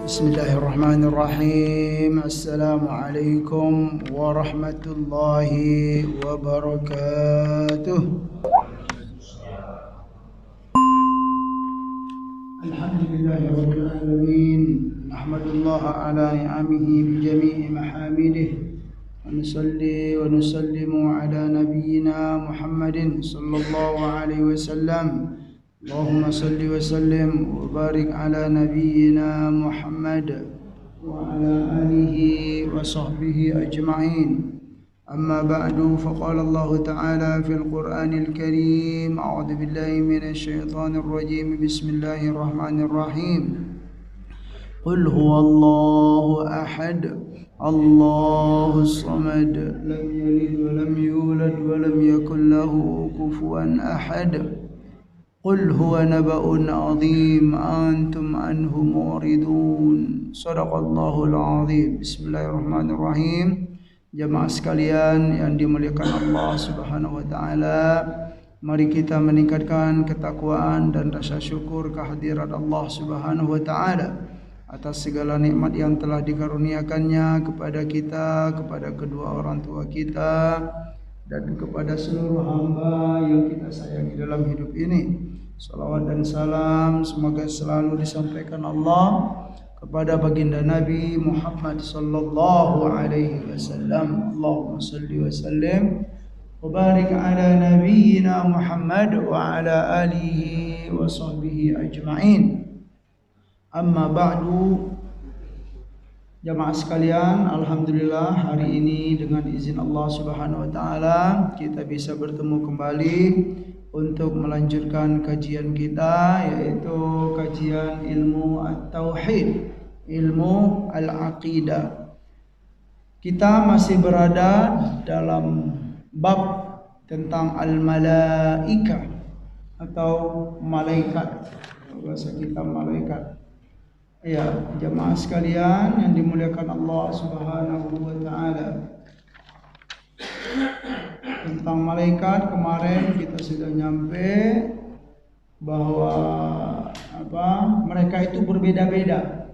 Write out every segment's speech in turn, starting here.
Bismillahirrahmanirrahim. Assalamualaikum warahmatullahi wabarakatuh. Alhamdulillahirabbil alamin. Nahmadullaha ala ni'amihi bi jami'i mahamidihi. Wa nusalli wa nusallimu ala nabiyyina Muhammadin sallallahu alaihi wasallam. Allahumma salli wa sallim wa barik ala nabiyyina Muhammad wa ala alihi wa sahbihi ajma'in. Amma ba'du, faqala Allah ta'ala fil Qur'anil Karim. A'udzu billahi minasy syaithanir rajim. Bismillahirrahmanirrahim. Qul huwallahu ahad, Allahus samad, lam yalid wa lam yulad wa lam yakul lahu kufuwan ahad. Qul huwa naba'un 'azim antum anhu mu'ridun. Shadaqallahul 'azim. Bismillahirrahmanirrahim. Jamaah sekalian yang dimuliakan Allah Subhanahu wa taala, mari kita meningkatkan ketakwaan dan rasa syukur kehadirat Allah Subhanahu wa taala atas segala nikmat yang telah dikaruniakannya kepada kita, kepada kedua orang tua kita, dan kepada seluruh hamba yang kita sayangi dalam hidup ini. Salawat dan salam semoga selalu disampaikan Allah kepada baginda Nabi Muhammad sallallahu alaihi wasallam. Allahumma salli wa sallim wa barik ala nabiyyina Muhammad wa ala alihi wa sahbihi ajma'in. Amma ba'du. Jamaah sekalian, alhamdulillah hari ini dengan izin Allah Subhanahu wa taala kita bisa bertemu kembali untuk melanjutkan kajian kita, yaitu kajian ilmu at-tauhid, ilmu al-aqidah. Kita masih berada dalam bab tentang al-malaikah atau malaikat. Bahasa kita malaikat. Ya, jamaah sekalian yang dimuliakan Allah Subhanahu wa taala. Tentang malaikat kemarin kita sudah nyampe bahwa mereka itu berbeda-beda.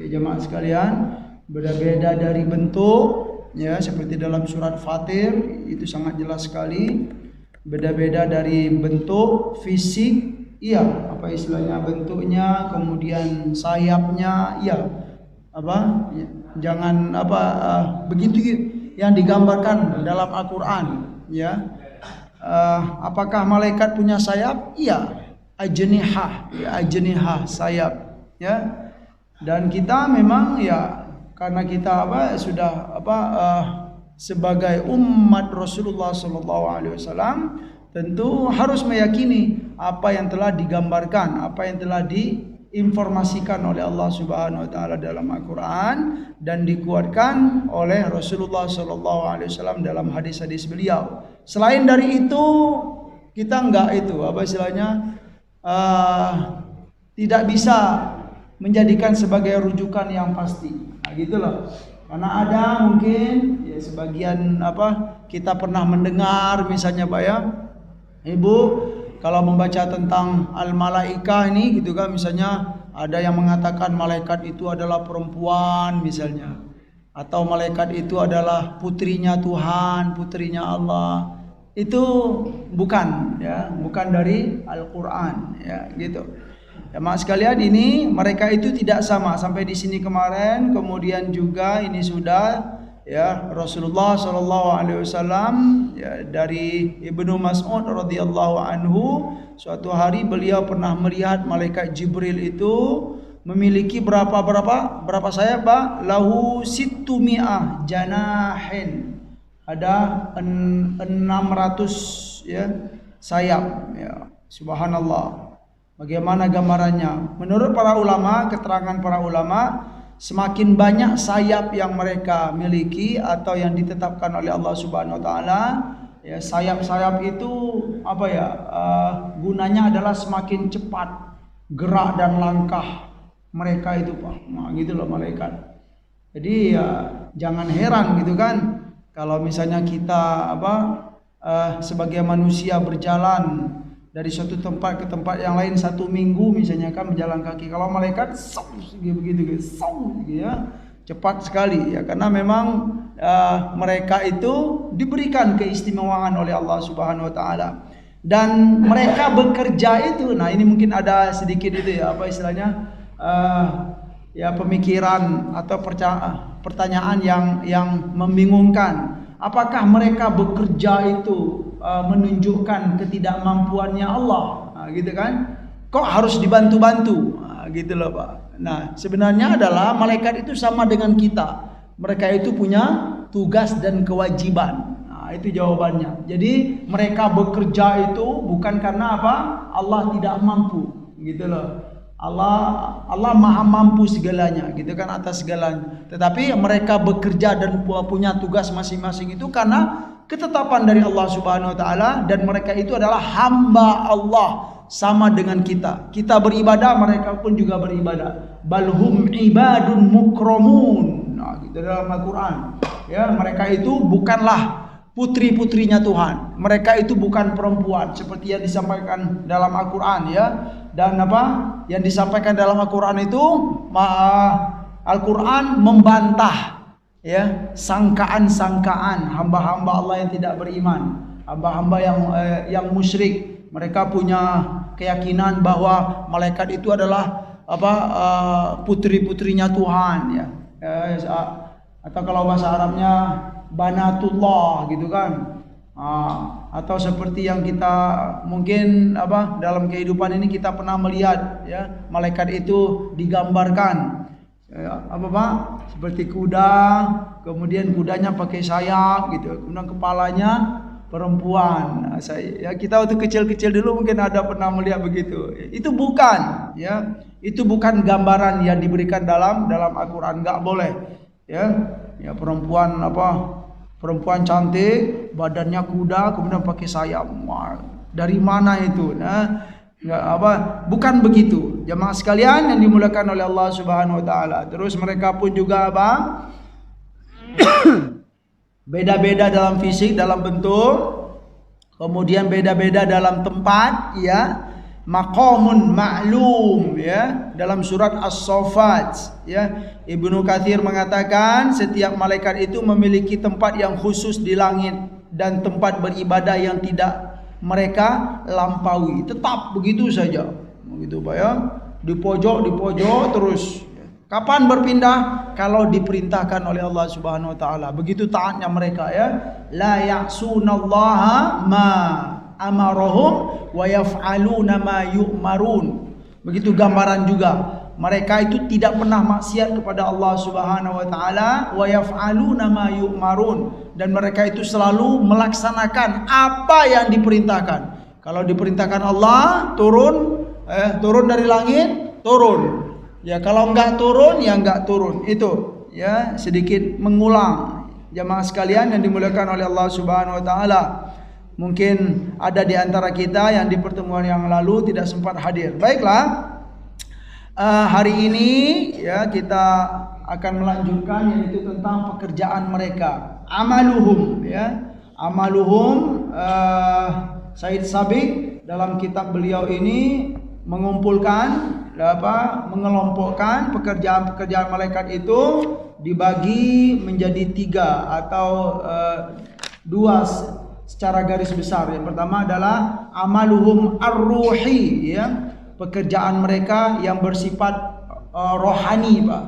Ya jamaah sekalian, berbeda dari bentuk, ya seperti dalam surat Fatir itu sangat jelas sekali. Beda-beda dari bentuk fisik, iya, apa istilahnya bentuknya, kemudian sayapnya, iya. Jangan begitu yang digambarkan dalam Al-Qur'an, ya. Apakah malaikat punya sayap? Iya, ajnihah, sayap, ya. Dan kita memang ya karena kita sebagai umat Rasulullah sallallahu alaihi wasallam tentu harus meyakini apa yang telah digambarkan, apa yang telah diinformasikan oleh Allah Subhanahu wa taala dalam Al-Qur'an dan dikuatkan oleh Rasulullah sallallahu alaihi wasallam dalam hadis-hadis beliau. Selain dari itu, kita tidak bisa menjadikan sebagai rujukan yang pasti. Nah, gitulah. Karena ada mungkin ya sebagian kita pernah mendengar misalnya Pak ya, Ibu, kalau membaca tentang al-malaikah ini gitu kan, misalnya ada yang mengatakan malaikat itu adalah perempuan misalnya, atau malaikat itu adalah putrinya Tuhan, putrinya Allah. Itu bukan dari Al-Qur'an ya gitu. Ya maaf sekalian, ini mereka itu tidak sama sampai di sini kemarin. Kemudian juga ini sudah ya Rasulullah sallallahu alaihi wasallam ya, dari Ibnu Mas'ud radhiyallahu anhu, suatu hari beliau pernah melihat malaikat Jibril itu memiliki berapa sayap Pak? Lahu sittumi'ah janahin. Ada 600 ya sayap ya. Subhanallah. Bagaimana gambarannya? Menurut para ulama, keterangan para ulama, semakin banyak sayap yang mereka miliki atau yang ditetapkan oleh Allah Subhanahu wa taala, ya sayap-sayap itu gunanya adalah semakin cepat gerak dan langkah mereka itu Pak. Nah, gitu loh malaikat. Jadi ya jangan heran gitu kan kalau misalnya kita sebagai manusia berjalan dari suatu tempat ke tempat yang lain 1 minggu misalnya kan berjalan kaki. Kalau malaikat begitu ya, cepat sekali ya, karena memang mereka itu diberikan keistimewaan oleh Allah Subhanahu wa taala. Dan mereka bekerja itu, nah ini mungkin ada sedikit itu ya, apa istilahnya, ya pemikiran atau pertanyaan yang membingungkan. Apakah mereka bekerja itu menunjukkan ketidakmampuannya Allah, gitu kan? Kok harus dibantu-bantu, gitu loh Pak. Nah sebenarnya adalah malaikat itu sama dengan kita. Mereka itu punya tugas dan kewajiban. Nah itu jawabannya. Jadi mereka bekerja itu bukan karena apa? Allah tidak mampu, gitu loh. Allah maha mampu segalanya, gitu kan, atas segalanya. Tetapi mereka bekerja dan punya tugas masing-masing itu karena ketetapan dari Allah Subhanahu wa taala, dan mereka itu adalah hamba Allah sama dengan kita. Kita beribadah, mereka pun juga beribadah. Balhum ibadun mukramun. Nah, gitu dalam Al-Qur'an. Ya, mereka itu bukanlah putri-putrinya Tuhan. Mereka itu bukan perempuan seperti yang disampaikan dalam Al-Qur'an ya. Dan apa yang disampaikan dalam Al-Qur'an itu, Al-Qur'an membantah ya sangkaan-sangkaan hamba-hamba Allah yang tidak beriman, hamba-hamba yang musyrik. Mereka punya keyakinan bahwa malaikat itu adalah putri-putrinya Tuhan ya. Atau kalau bahasa Arabnya banatullah, gitu kan. Atau seperti yang kita mungkin dalam kehidupan ini kita pernah melihat ya, malaikat itu digambarkan Pak, seperti kuda, kemudian kudanya pakai sayap gitu, kemudian kepalanya perempuan. Ya kita waktu kecil-kecil dulu mungkin ada pernah melihat begitu. Itu bukan ya, itu bukan gambaran yang diberikan dalam Al-Qur'an. Enggak boleh ya. Ya perempuan cantik, badannya kuda, kemudian pakai sayap. Wah, dari mana itu? Nah, bukan begitu. Jamaah sekalian yang dimuliakan oleh Allah Subhanahu wa taala. Terus mereka pun juga beda-beda dalam fisik, dalam bentuk, kemudian beda-beda dalam tempat ya. Maqamun ma'lum ya, dalam surat As-Saffat ya. Ibnu Katsir mengatakan setiap malaikat itu memiliki tempat yang khusus di langit dan tempat beribadah yang tidak mereka lampaui. Tetap begitu saja. Begitu Pak ya. Di pojok terus. Kapan berpindah? Kalau diperintahkan oleh Allah Subhanahu wa taala. Begitu taatnya mereka ya. La ya'sunallaha ma amarahum wa yaf'aluna ma yu'marun. Begitu gambaran juga. Mereka itu tidak pernah maksiat kepada Allah Subhanahu wa taala, wa yaf'aluna ma yu'marun, dan mereka itu selalu melaksanakan apa yang diperintahkan. Kalau diperintahkan Allah turun dari langit, turun. Ya kalau enggak turun ya enggak turun. Itu ya sedikit mengulang jamaah sekalian yang dimuliakan oleh Allah Subhanahu wa taala. Mungkin ada di antara kita yang di pertemuan yang lalu tidak sempat hadir. Baiklah, hari ini ya kita akan melanjutkan, yaitu tentang pekerjaan mereka. Amaluhum ya. Amaluhum, Said Sabiq dalam kitab beliau ini mengumpulkan mengelompokkan pekerjaan-pekerjaan malaikat itu dibagi menjadi 3 atau 2 secara garis besar. Yang pertama adalah amaluhum ar-ruhi ya, pekerjaan mereka yang bersifat rohani Pak,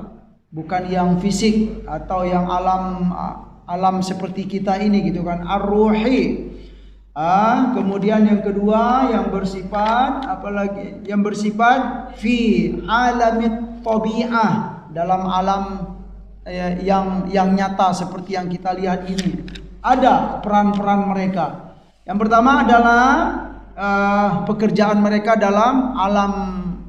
bukan yang fisik atau yang alam seperti kita ini gitu kan, ar-ruhi. Kemudian yang kedua yang bersifat yang bersifat fi alamit tabi'ah, dalam alam yang nyata seperti yang kita lihat ini. Ada peran-peran mereka. Yang pertama adalah pekerjaan mereka dalam alam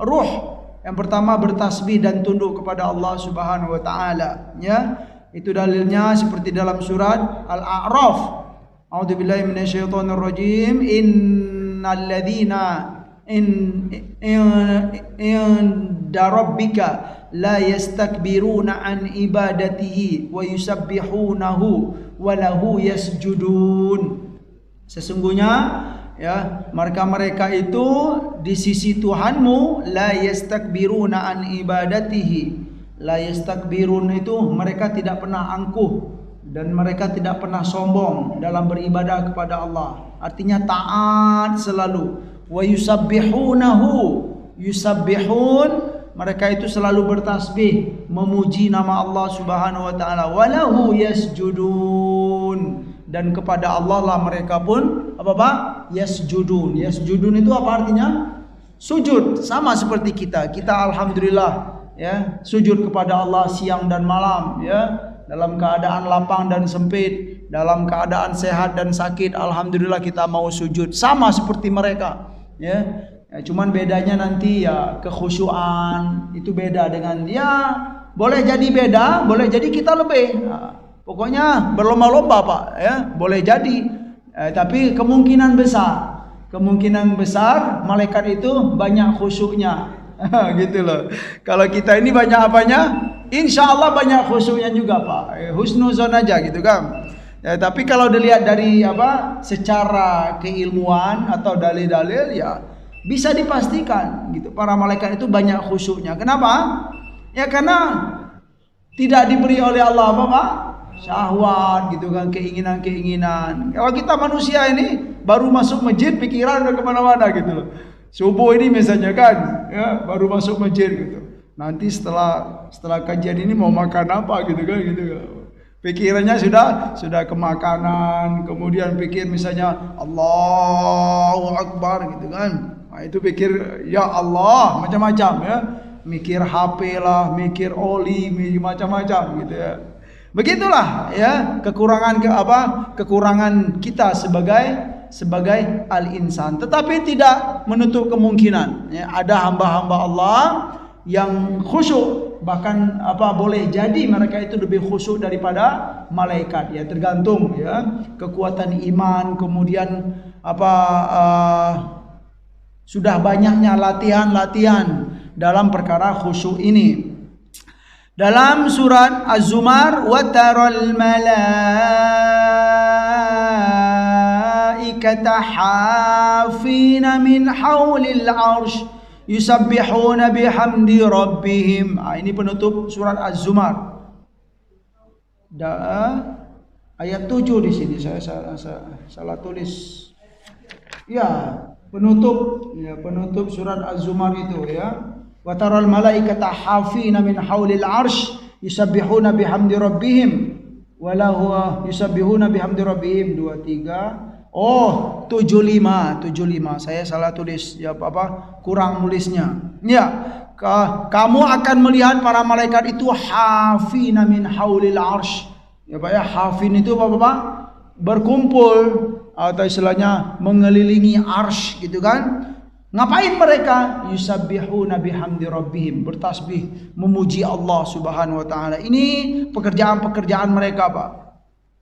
ruh. Yang pertama bertasbih dan tunduk kepada Allah Subhanahu wa taala ya. Itu dalilnya seperti dalam surat Al-A'raf. A'udzubillahi minasyaitonir rajim. Innal ladzina inda rabbika la yastakbiruna an ibadatihi wa yusabbihunahu wa lahu yasjudun. Sesungguhnya ya, mereka itu di sisi Tuhanmu la yastakbiruna an ibadatihi. La yastakbirun itu mereka tidak pernah angkuh dan mereka tidak pernah sombong dalam beribadah kepada Allah. Artinya taat selalu. Wa yusabbihunahu. Yusabbihun, mereka itu selalu bertasbih, memuji nama Allah Subhanahu wa taala. Walahu yasjudun, dan kepada Allah lah mereka pun apa Pak? Yasjudun. Yasjudun itu apa artinya? Sujud. Sama seperti kita. Kita alhamdulillah ya, sujud kepada Allah siang dan malam ya, dalam keadaan lapang dan sempit, dalam keadaan sehat dan sakit, alhamdulillah kita mau sujud. Sama seperti mereka ya. Ya, cuman bedanya nanti ya kekhusyuan itu beda dengan ya, boleh jadi beda, boleh jadi kita lebih. Nah, pokoknya berlomba-lomba Pak ya, boleh jadi. Tapi kemungkinan besar malaikat itu banyak khusyuknya. Gitu loh. Kalau kita ini banyak apanya? Insya Allah banyak khusyuknya juga Pak. Husnuzon aja gitu kan. Ya, tapi kalau dilihat dari apa? Secara keilmuan atau dalil-dalil ya bisa dipastikan gitu, para malaikat itu banyak khusyuknya. Kenapa? Ya karena tidak diberi oleh Allah apa Pak? Syahwat gitu kan, keinginan-keinginan. Kalau kita manusia ini baru masuk masjid pikiran udah kemana-mana gitu loh. Subuh ini misalnya kan, ya baru masuk masjid gitu. Nanti setelah kajian ini mau makan apa gitu kan gitu. Pikirannya sudah ke makanan, kemudian pikir misalnya Allahu Akbar gitu kan. Nah, itu pikir ya Allah macam-macam ya, mikir HP lah, mikir oli, macam-macam gitu ya. Begitulah ya kekurangan kita sebagai al-insan. Tetapi tidak menutup kemungkinan ya, ada hamba-hamba Allah yang khusyuk, bahkan boleh jadi mereka itu lebih khusyuk daripada malaikat ya, tergantung ya kekuatan iman, kemudian sudah banyaknya latihan dalam perkara khusyuk ini. Dalam surat Az-Zumar, wa taral malaikata hafina min haulil arsh yusabbihuna bihamdi rabbihim. Ini penutup surat Az-Zumar. Ayat 7 di sini saya salah tulis. Ya, penutup surat Az-Zumar itu ya. Wa taral malaikata hafina min haulil arsh yusabbihuna bihamdi rabbihim wa lahu yusabbihuna bihamdi rabbihim 23. Oh, 75. Saya salah tulis ya, kurang nulisnya. Ya, kamu akan melihat para malaikat itu hafina min haulil arsh. Ya Pak ya, hafin itu Bapak berkumpul atau istilahnya mengelilingi arsh gitu kan. Ngapain mereka? Yusabbihuna bihamdi rabbihim, bertasbih, memuji Allah Subhanahu wa taala. Ini pekerjaan-pekerjaan mereka, Pak.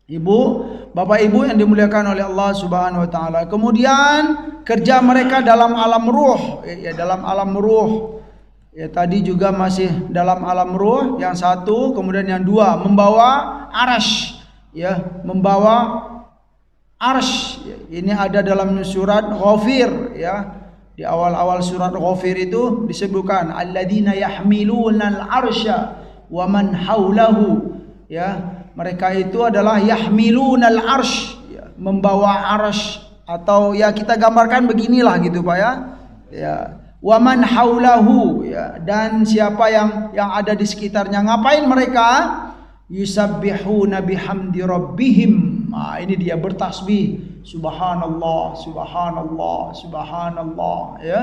Ibu, Bapak Ibu yang dimuliakan oleh Allah Subhanahu wa taala. Kemudian kerja mereka dalam alam ruh, ya dalam alam ruh. Ya tadi juga masih dalam alam ruh, yang satu, kemudian yang dua membawa arsy, ya, membawa arsy. Ini ada dalam surat Ghafir, ya. Di awal-awal surat Ghafir itu disebutkan alladzina yahmilunal arsya wa man haulahu, ya. Mereka itu adalah yahmilunal arsy, ya, membawa arsy, atau ya kita gambarkan beginilah gitu Pak ya. Ya, wa man haulahu, ya, dan siapa yang ada di sekitarnya. Ngapain mereka? Yusabbihuna bihamdi rabbihim. Nah, ini dia bertasbih. Subhanallah, subhanallah, subhanallah, ya.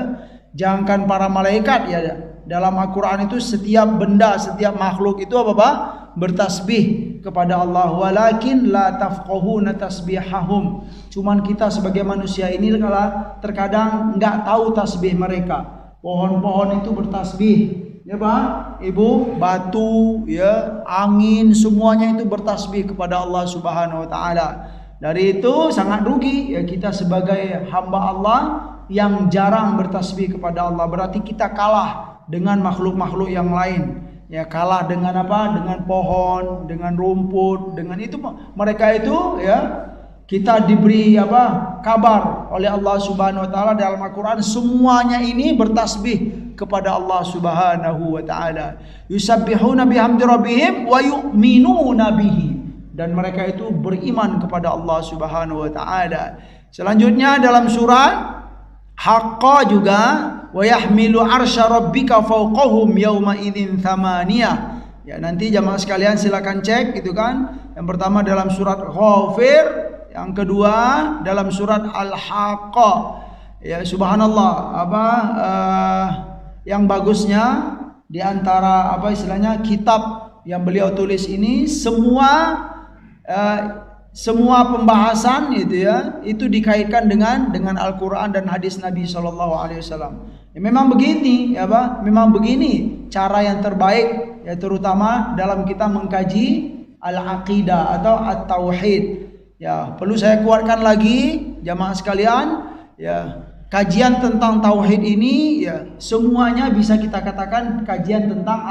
Jangankan para malaikat, ya, dalam Al-Quran itu setiap benda, setiap makhluk itu apa Pak? Bertasbih kepada Allah. Walakin la tafqahuna tasbihahum. Cuman kita sebagai manusia ini terkadang enggak tahu tasbih mereka. Pohon-pohon itu bertasbih, ya Pak, Ibu, batu, ya, angin, semuanya itu bertasbih kepada Allah Subhanahu wa taala. Dari itu sangat rugi ya kita sebagai hamba Allah yang jarang bertasbih kepada Allah. Berarti kita kalah dengan makhluk-makhluk yang lain. Ya, kalah dengan apa? Dengan pohon, dengan rumput, dengan itu mereka itu ya kita diberi kabar oleh Allah Subhanahu wa taala dalam Al-Qur'an, semuanya ini bertasbih kepada Allah Subhanahu wa taala. Yusabbihuna bihamdi rabbihim wa yu'minuna bihi, dan mereka itu beriman kepada Allah Subhanahu wa taala. Selanjutnya dalam surat Haqqah juga, wa yahmilu arsya rabbika fawqahum yawma idzin thamaniyah. Ya, nanti jamaah sekalian silakan cek gitu kan. Yang pertama dalam surat Ghafir, yang kedua dalam surat Al-Haqqah. Ya, subhanallah, yang bagusnya di antara istilahnya kitab yang beliau tulis ini, semua pembahasan itu dikaitkan dengan Al-Qur'an dan hadis Nabi SAW. Ya, memang begini memang begini cara yang terbaik, ya, terutama dalam kita mengkaji al-aqidah atau at-tauhid. Ya, perlu saya kuatkan lagi jamaah sekalian, ya, kajian tentang tauhid ini ya semuanya bisa kita katakan kajian tentang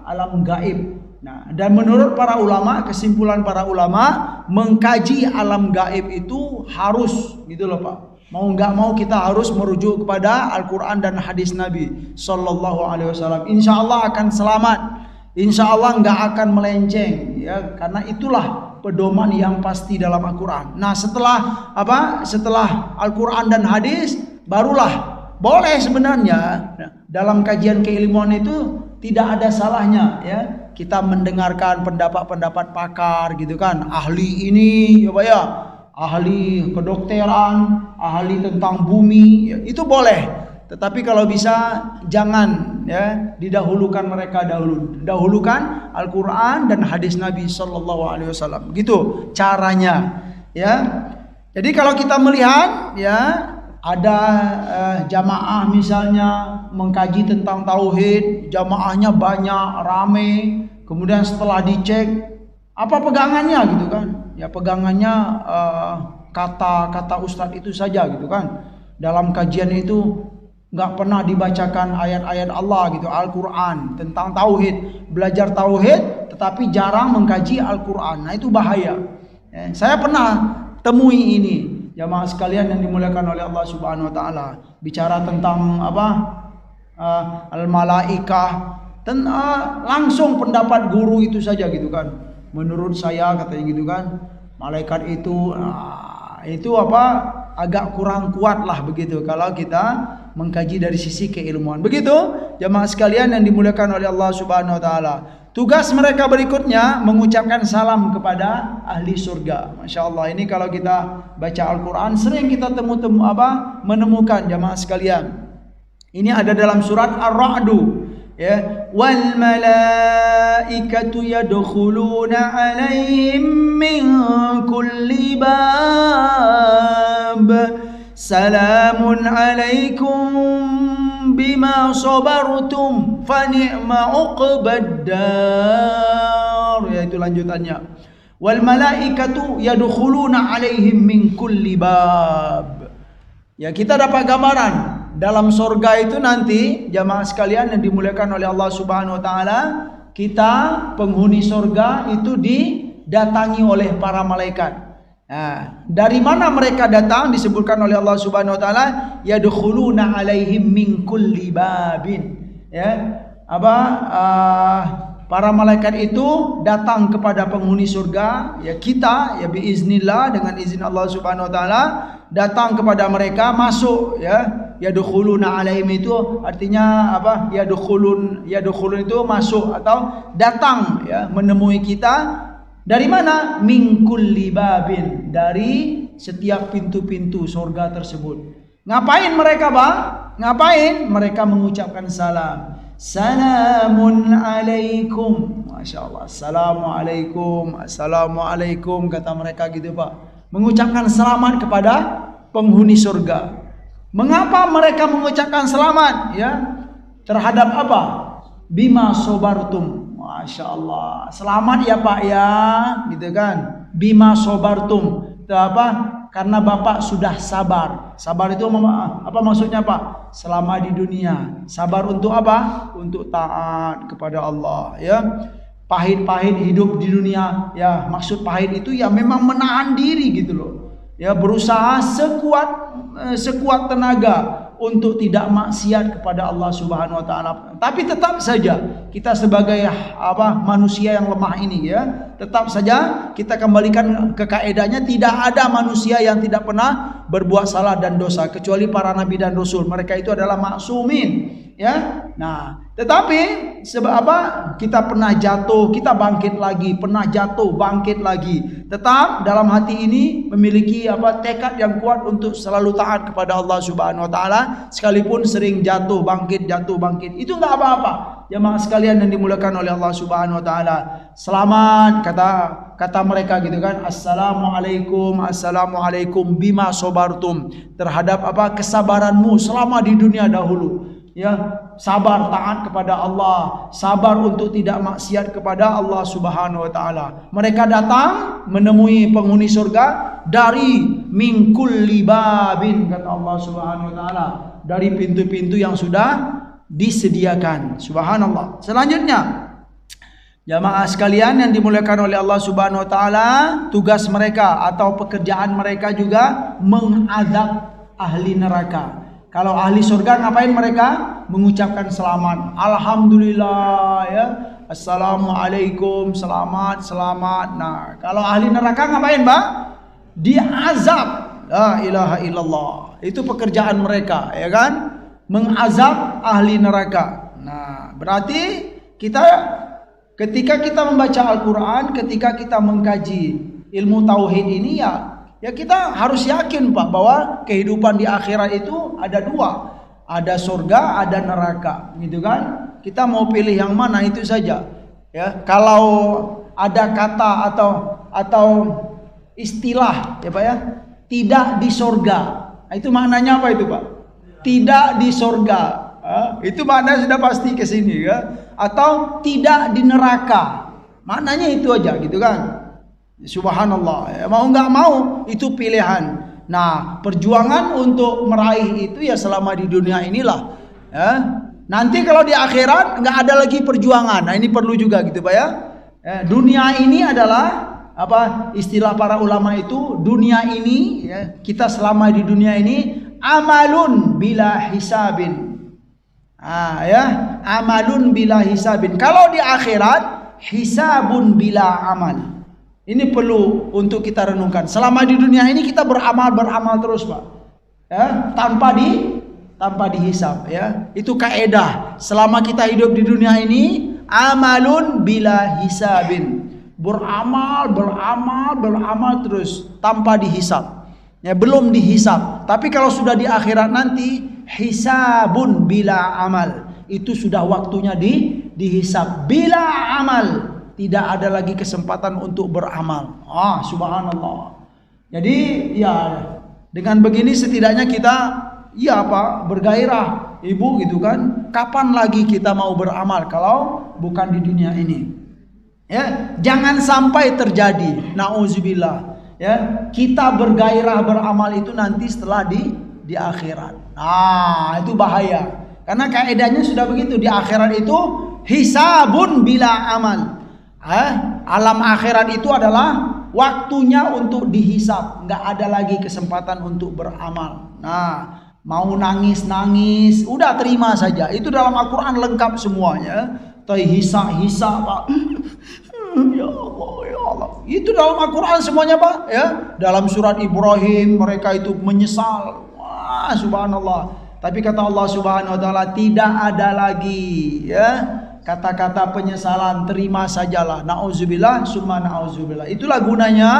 alam gaib. Nah, dan menurut para ulama, kesimpulan para ulama, mengkaji alam gaib itu harus gitu loh Pak. Mau nggak mau kita harus merujuk kepada Al-Quran dan hadis Nabi Sallallahu Alaihi Wasallam. Insya Allah akan selamat, insya Allah nggak akan melenceng, ya, karena itulah pedoman yang pasti dalam Al-Quran. Nah, setelah setelah Al-Quran dan hadis, barulah boleh sebenarnya dalam kajian keilmuan itu tidak ada salahnya, ya, kita mendengarkan pendapat-pendapat pakar gitu kan, ahli ini ya, ahli kedokteran, ahli tentang bumi, ya, itu boleh. Tetapi kalau bisa jangan, ya, didahulukan mereka dahulukan Al-Quran dan hadis Nabi Sallallahu Alaihi Wasallam. Gitu caranya, ya. Jadi kalau kita melihat, ya, ada jamaah misalnya mengkaji tentang tauhid, jamaahnya banyak, rame. Kemudian setelah dicek, apa pegangannya gitu kan? Ya, pegangannya kata-kata ustadz itu saja gitu kan. Dalam kajian itu nggak pernah dibacakan ayat-ayat Allah gitu, Al-Quran tentang tauhid, belajar tauhid tetapi jarang mengkaji Al-Quran. Nah, itu bahaya. Ya, saya pernah temui ini jamaah sekalian yang dimuliakan oleh Allah Subhanahu wa taala, bicara tentang al-malaikah, dan langsung pendapat guru itu saja gitu kan. Menurut saya katanya gitu kan, malaikat itu agak kurang kuat lah begitu kalau kita mengkaji dari sisi keilmuan. Begitu jamaah sekalian yang dimuliakan oleh Allah Subhanahu wa taala. Tugas mereka berikutnya mengucapkan salam kepada ahli surga. Masya Allah, ini kalau kita baca Al-Quran sering kita menemukan jamaah sekalian. Ini ada dalam surat Ar-Ra'du, ya, wal malaikatu yadkhuluna 'alaihim min kulli bab salamun 'alaikum bima sabartum fa ni'ma uqbad dar. Ya, itu lanjutannya. Wal malaikatu yadkhuluna 'alaihim min kulli bab. Ya, kita dapat gambaran dalam surga itu nanti jamaah sekalian yang dimuliakan oleh Allah Subhanahu wa taala, kita penghuni surga itu didatangi oleh para malaikat. Nah, dari mana mereka datang disebutkan oleh Allah Subhanahu wa taala, yadkhuluna alaihim min kulli babin. Ya, para malaikat itu datang kepada penghuni surga, ya, kita, ya, biiznillah, dengan izin Allah Subhanahu wa taala datang kepada mereka, masuk, ya. Yadkhuluna alaihim itu artinya apa? Yadkhulun itu masuk atau datang, ya, menemui kita. Dari mana? Min kulli babin, dari setiap pintu-pintu surga tersebut. Ngapain mereka, Bang? Ngapain? Mereka mengucapkan salam. Salamun alaikum. Masya Allah. Assalamualaikum. Assalamualaikum, kata mereka gitu, Pak. Mengucapkan selamat kepada penghuni surga. Mengapa mereka mengucapkan selamat, ya, terhadap apa? Bima sobartum. Masya Allah. Selamat ya Pak, ya, gitu kan. Bima sobartum. Itu apa? Karena Bapak sudah sabar. Sabar itu apa maksudnya, Pak? Selama di dunia. Sabar untuk apa? Untuk taat kepada Allah, ya. Pahit-pahit hidup di dunia, ya, maksud pahit itu ya memang menahan diri gitu loh. ya berusaha sekuat tenaga untuk tidak maksiat kepada Allah Subhanahu wa taala. Tapi tetap saja kita sebagai manusia yang lemah ini, ya, tetap saja kita kembalikan ke kaedahnya, tidak ada manusia yang tidak pernah berbuat salah dan dosa kecuali para nabi dan rasul. Mereka itu adalah maksumin, ya. Nah, tetapi kita pernah jatuh, kita bangkit lagi, pernah jatuh, bangkit lagi. Tetap dalam hati ini memiliki tekad yang kuat untuk selalu taat kepada Allah Subhanahu wa taala, sekalipun sering jatuh bangkit. Itu enggak apa-apa. Jamaah sekalian yang dimuliakan oleh Allah Subhanahu wa taala. Selamat kata mereka gitu kan. Assalamualaikum bima sabartum, terhadap kesabaranmu selama di dunia dahulu. Ya, sabar taat kepada Allah, sabar untuk tidak maksiat kepada Allah Subhanahu wa taala. Mereka datang menemui penghuni surga dari min kulli babin, kata Allah Subhanahu wa taala, dari pintu-pintu yang sudah disediakan. Subhanallah. Selanjutnya, jamaah sekalian yang dimuliakan oleh Allah Subhanahu wa taala, tugas mereka atau pekerjaan mereka juga mengazab ahli neraka. Kalau ahli surga ngapain mereka? Mengucapkan selamat, alhamdulillah, ya, assalamualaikum, selamat. Nah, kalau ahli neraka ngapain, Pak? Diazab. La ilaha illallah. Itu pekerjaan mereka, ya kan? Mengazab ahli neraka. Nah, berarti ketika kita membaca Al-Quran, ketika kita mengkaji ilmu tauhid ini, ya kita harus yakin, Pak, bahwa kehidupan di akhirat itu ada dua, ada surga, ada neraka, gitu kan? Kita mau pilih yang mana itu saja. Ya, kalau ada kata atau istilah, ya Pak, ya, tidak di surga, itu maknanya apa itu, Pak? Tidak di surga, itu maknanya sudah pasti ke sini, ya. Atau tidak di neraka, maknanya itu aja, gitu kan? Subhanallah, ya, mau nggak mau itu pilihan. Nah, perjuangan untuk meraih itu ya selama di dunia inilah, ya. Nanti kalau di akhirat nggak ada lagi perjuangan. Nah, ini perlu juga gitu, Pak, ya. Dunia ini adalah istilah para ulama itu, dunia ini, ya, kita selama di dunia ini amalun bila hisabin. Amalun bila hisabin. Kalau di akhirat hisabun bila amal. Ini perlu untuk kita renungkan. Selama di dunia ini kita beramal terus, Pak. Ya, tanpa dihisab, ya. Itu kaedah. Selama kita hidup di dunia ini, amalun bila hisabin. Beramal terus tanpa dihisab. Ya, belum dihisab. Tapi kalau sudah di akhirat nanti, hisabun bila amal. Itu sudah waktunya dihisab. Bila amal. Tidak ada lagi kesempatan untuk beramal. Subhanallah. Jadi ya dengan begini setidaknya kita bergairah, Ibu, gitu kan. Kapan lagi kita mau beramal kalau bukan di dunia ini? Ya, jangan sampai terjadi, nauzubillah, ya, kita bergairah beramal itu nanti setelah di akhirat. Itu bahaya. Karena kaedahnya sudah begitu, di akhirat itu hisabun bila amal. Alam akhirat itu adalah waktunya untuk dihisab, nggak ada lagi kesempatan untuk beramal. Nah, mau nangis, udah terima saja. Itu dalam Al-Quran lengkap semuanya. Hisab, Pak. Ya Allah. Itu dalam Al-Quran semuanya, Pak. Ya, dalam surat Ibrahim mereka itu menyesal. Wah, subhanallah. Tapi kata Allah Subhanahu wa taala, tidak ada lagi, ya, kata-kata penyesalan, terima sajalah. Nauzubillah, summa nauzubillah. Itulah gunanya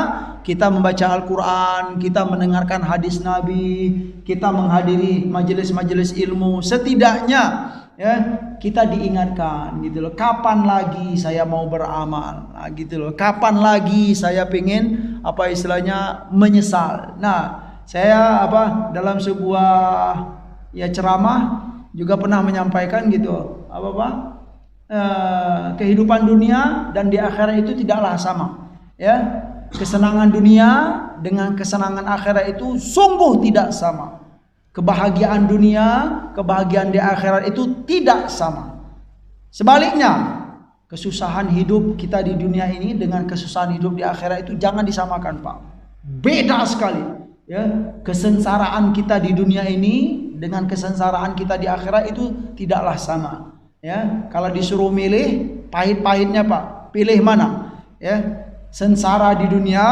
kita membaca Al-Quran, kita mendengarkan hadis Nabi, kita menghadiri majelis-majelis ilmu. Setidaknya, ya, kita diingatkan gitu loh. Kapan lagi saya mau beramal? Nah, gitu loh. Kapan lagi saya pengen menyesal? Nah, saya dalam sebuah ceramah juga pernah menyampaikan gitu, kehidupan dunia dan di akhirat itu tidaklah sama, ya. Kesenangan dunia dengan kesenangan akhirat itu sungguh tidak sama. Kebahagiaan dunia, kebahagiaan di akhirat itu tidak sama. Sebaliknya, kesusahan hidup kita di dunia ini dengan kesusahan hidup di akhirat itu jangan disamakan, Pak. Beda sekali. ya, kesengsaraan kita di dunia ini dengan kesengsaraan kita di akhirat itu tidaklah sama. Ya, kalau disuruh milih pahit-pahitnya Pak, pilih mana? Ya, sengsara di dunia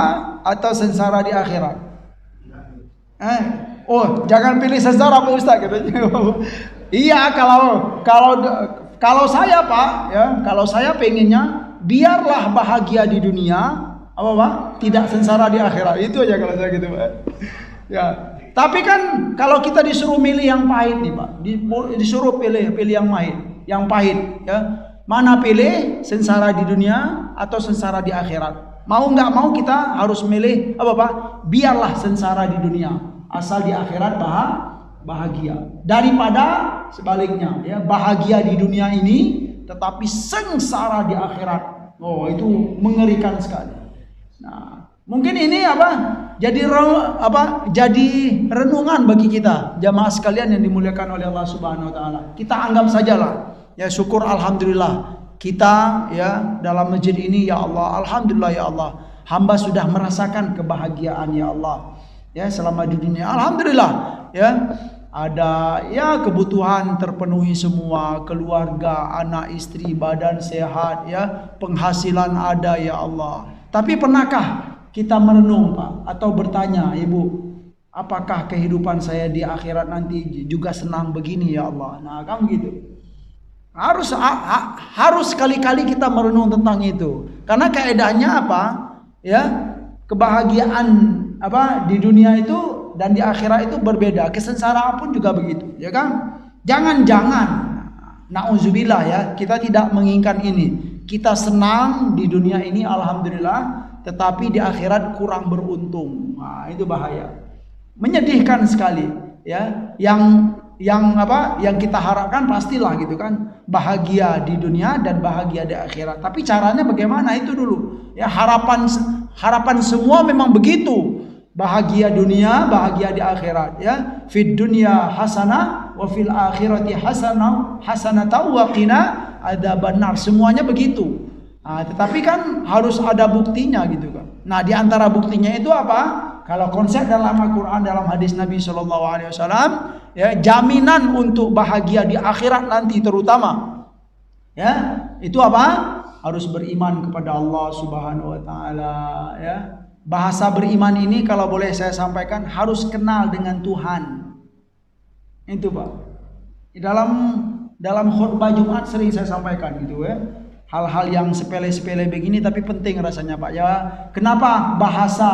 atau sengsara di akhirat? Oh, jangan pilih sengsara Pak Ustaz katanya. Iya, kalau saya Pak, ya, kalau saya pengennya biarlah bahagia di dunia, apa Pak? Tidak sengsara di akhirat. Itu aja kalau saya gitu Pak. Ya, tapi kan kalau kita disuruh milih yang pahit nih Pak, disuruh pilih yang pahit, ya. Mana pilih, sengsara di dunia atau sengsara di akhirat? Mau nggak mau kita harus milih apa Pak? Biarlah sengsara di dunia, asal di akhirat bahagia. Daripada sebaliknya, ya, bahagia di dunia ini tetapi sengsara di akhirat. Oh, itu mengerikan sekali. Nah, mungkin ini apa? Jadi renungan bagi kita, jamaah sekalian yang dimuliakan oleh Allah Subhanahu wa taala. Kita anggap sajalah, ya, syukur alhamdulillah kita, ya, dalam masjid ini, ya Allah, alhamdulillah ya Allah, hamba sudah merasakan kebahagiaan ya Allah, ya, selama di dunia. Alhamdulillah, ya, ada, ya, kebutuhan terpenuhi semua, keluarga, anak istri, badan sehat, ya, penghasilan ada ya Allah. Tapi pernahkah kita merenung Pak, atau bertanya, Ibu, apakah kehidupan saya di akhirat nanti juga senang begini ya Allah? Nah, kan gitu. Harus sekali-kali kita merenung tentang itu. Karena kaedahnya apa? Ya, kebahagiaan apa di dunia itu dan di akhirat itu berbeda. Kesengsaraan pun juga begitu, ya kan? Jangan-jangan, nauzubillah ya, kita tidak menginginkan ini. Kita senang di dunia ini alhamdulillah, tetapi di akhirat kurang beruntung. Nah, itu bahaya. Menyedihkan sekali, ya. Yang kita harapkan pastilah gitu kan, bahagia di dunia dan bahagia di akhirat. Tapi caranya bagaimana itu dulu. Ya, harapan semua memang begitu. Bahagia dunia, bahagia di akhirat, ya. Fid dunya hasanah wa fil akhirati hasanah wa qina adzabannar. Semuanya begitu. Nah, tetapi kan harus ada buktinya gitu kan. Nah, di antara buktinya itu apa? Kalau konsep dalam Al-Quran, dalam hadis Nabi SAW, ya, jaminan untuk bahagia di akhirat nanti terutama, ya, itu apa? Harus beriman kepada Allah Subhanahu Wa Taala. Ya, bahasa beriman ini kalau boleh saya sampaikan harus kenal dengan Tuhan. Itu Pak. Dalam khutbah Jumat sering saya sampaikan gitu ya. Hal-hal yang sepele-sepele begini tapi penting rasanya Pak ya. Kenapa bahasa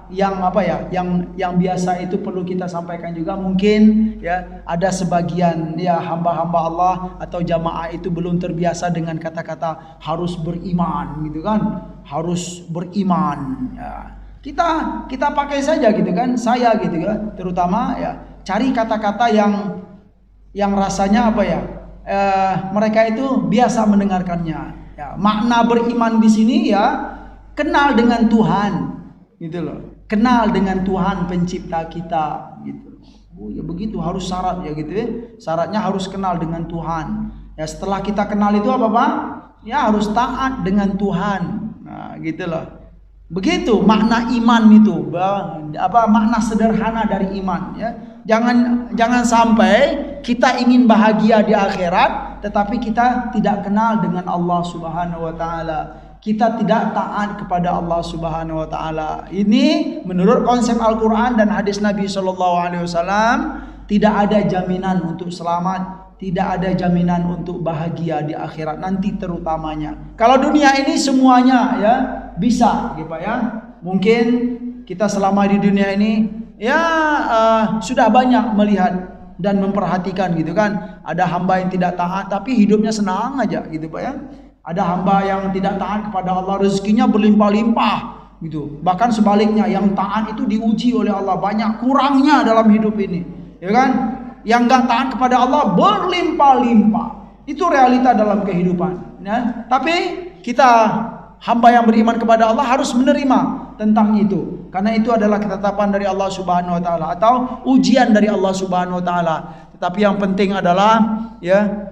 yang apa ya, yang biasa itu perlu kita sampaikan juga? Mungkin ya ada sebagian ya hamba-hamba Allah atau jamaah itu belum terbiasa dengan kata-kata harus beriman gitu kan. Harus beriman ya. Kita pakai saja gitu kan. Saya gitu ya, terutama ya cari kata-kata yang rasanya apa ya? Mereka itu biasa mendengarkannya. Ya, makna beriman di sini ya kenal dengan Tuhan, gitu loh. Kenal dengan Tuhan pencipta kita, gitu. Oh ya begitu harus syarat ya gitu ya. Syaratnya harus kenal dengan Tuhan. Ya setelah kita kenal itu apa Pak? Ya harus taat dengan Tuhan. Nah, gitu loh. Begitu makna iman itu, apa makna sederhana dari iman ya. Jangan sampai kita ingin bahagia di akhirat tetapi kita tidak kenal dengan Allah Subhanahu wa taala. Kita tidak taat kepada Allah Subhanahu wa taala. Ini menurut konsep Al-Qur'an dan hadis Nabi sallallahu alaihi wasallam tidak ada jaminan untuk selamat, tidak ada jaminan untuk bahagia di akhirat nanti terutamanya. Kalau dunia ini semuanya ya bisa gitu Pak ya. Mungkin kita selama di dunia ini ya sudah banyak melihat dan memperhatikan gitu kan. Ada hamba yang tidak taat tapi hidupnya senang aja gitu Pak ya. Ada hamba yang tidak taat kepada Allah, rezekinya berlimpah-limpah gitu. Bahkan sebaliknya yang taat itu diuji oleh Allah, banyak kurangnya dalam hidup ini. Ya kan? Yang enggak taat kepada Allah berlimpah-limpah. Itu realita dalam kehidupan ya. Tapi kita hamba yang beriman kepada Allah harus menerima tentang itu. Karena itu adalah ketetapan dari Allah Subhanahu wa taala atau ujian dari Allah Subhanahu wa taala. Tetapi yang penting adalah ya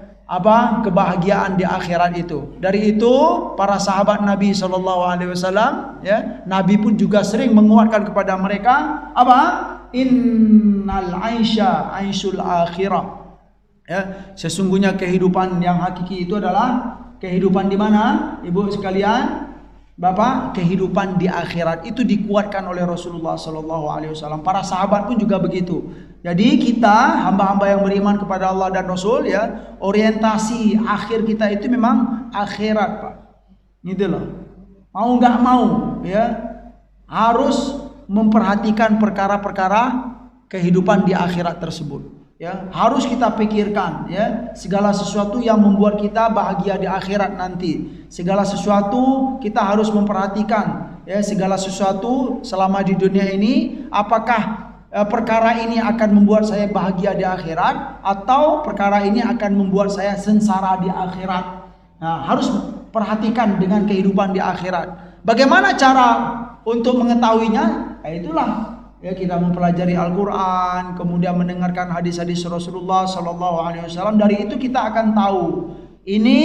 kebahagiaan di akhirat itu. Dari itu para sahabat Nabi SAW, ya, Nabi pun juga sering menguatkan kepada mereka innal aisha aisyul akhirah, ya, sesungguhnya kehidupan yang hakiki itu adalah kehidupan di mana, ibu sekalian, bapak, kehidupan di akhirat. Itu dikuatkan oleh Rasulullah SAW. Para sahabat pun juga begitu. Jadi kita hamba-hamba yang beriman kepada Allah dan Rasul, ya, orientasi akhir kita itu memang akhirat, Pak. Gitu loh. Mau nggak mau, ya, harus memperhatikan perkara-perkara kehidupan di akhirat tersebut. Ya, harus kita pikirkan, ya, segala sesuatu yang membuat kita bahagia di akhirat nanti. Segala sesuatu kita harus memperhatikan, ya, segala sesuatu selama di dunia ini, apakah perkara ini akan membuat saya bahagia di akhirat atau perkara ini akan membuat saya sengsara di akhirat. Nah, harus perhatikan dengan kehidupan di akhirat. Bagaimana cara untuk mengetahuinya? Nah, itulah, ya, kita mempelajari Al-Quran, kemudian mendengarkan hadis-hadis Rasulullah SAW. Dari itu kita akan tahu, ini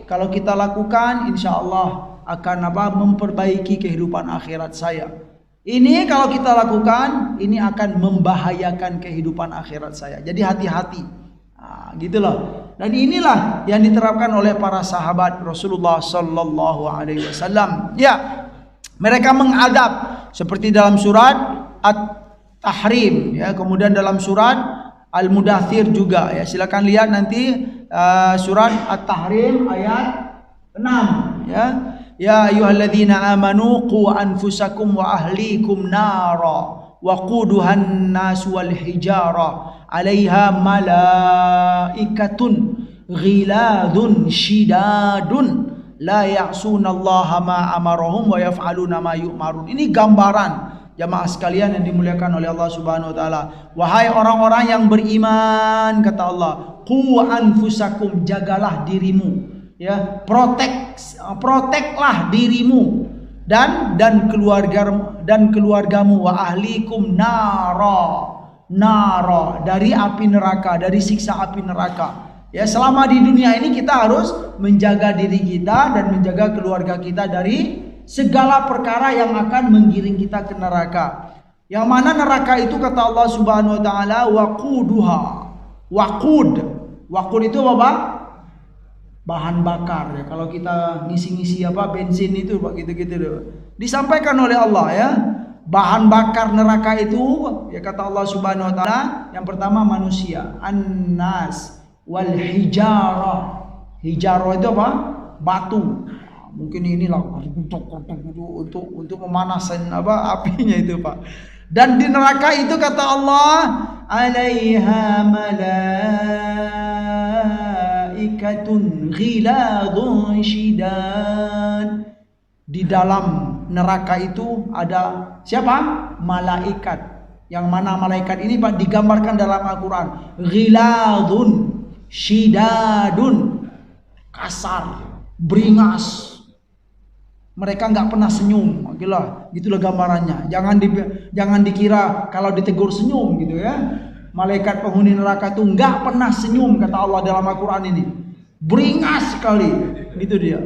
kalau kita lakukan, insya Allah akan memperbaiki kehidupan akhirat saya. Ini kalau kita lakukan, ini akan membahayakan kehidupan akhirat saya. Jadi hati-hati. Nah, gitu loh. Dan inilah yang diterapkan oleh para sahabat Rasulullah SAW. Ya, mereka mengadab seperti dalam surat At-Tahrim, ya, kemudian dalam surat Al-Mudaththir juga, ya. Silakan lihat nanti surat At-Tahrim ayat 6, ya. Ya ayyuhalladzina amanu qu anfusakum wa ahlikum nara waquduhan nas wal hijara 'alaiha malaikatun ghiladun shidadun la ya'sunallaha ma amarahum wa yaf'aluna ma yu'marun. Ini gambaran jamaah sekalian yang dimuliakan oleh Allah Subhanahu wa taala. Wahai orang-orang yang beriman, kata Allah, qu anfusakum, jagalah dirimu, ya, proteklah dirimu dan keluargamu, wa ahlikum nara, dari api neraka, dari siksa api neraka. Ya, selama di dunia ini kita harus menjaga diri kita dan menjaga keluarga kita dari segala perkara yang akan menggiring kita ke neraka. Yang mana neraka itu, kata Allah Subhanahu wa taala, waquduha. Waqud itu apa? Bahan bakar, ya. Kalau kita ngisi-ngisi bensin itu, Pak, gitu-gitu. Disampaikan oleh Allah, ya. Bahan bakar neraka itu, ya, kata Allah Subhanahu wa taala, yang pertama manusia, annas wal hijarah. Hijarah itu apa? Batu. Mungkin inilah untuk memanaskan apinya itu, Pak. Dan di neraka itu, kata Allah, alaiha malaikatun ghiladun shidan. Di dalam neraka itu ada siapa? Malaikat. Yang mana malaikat ini, Pak, digambarkan dalam Al-Quran, ghiladun shidadun, kasar, beringas. Mereka nggak pernah senyum, gitulah gambarannya. Jangan dikira kalau ditegur senyum, gitu, ya. Malaikat penghuni neraka itu nggak pernah senyum, kata Allah dalam Al-Quran ini. Beringas sekali, gitu dia.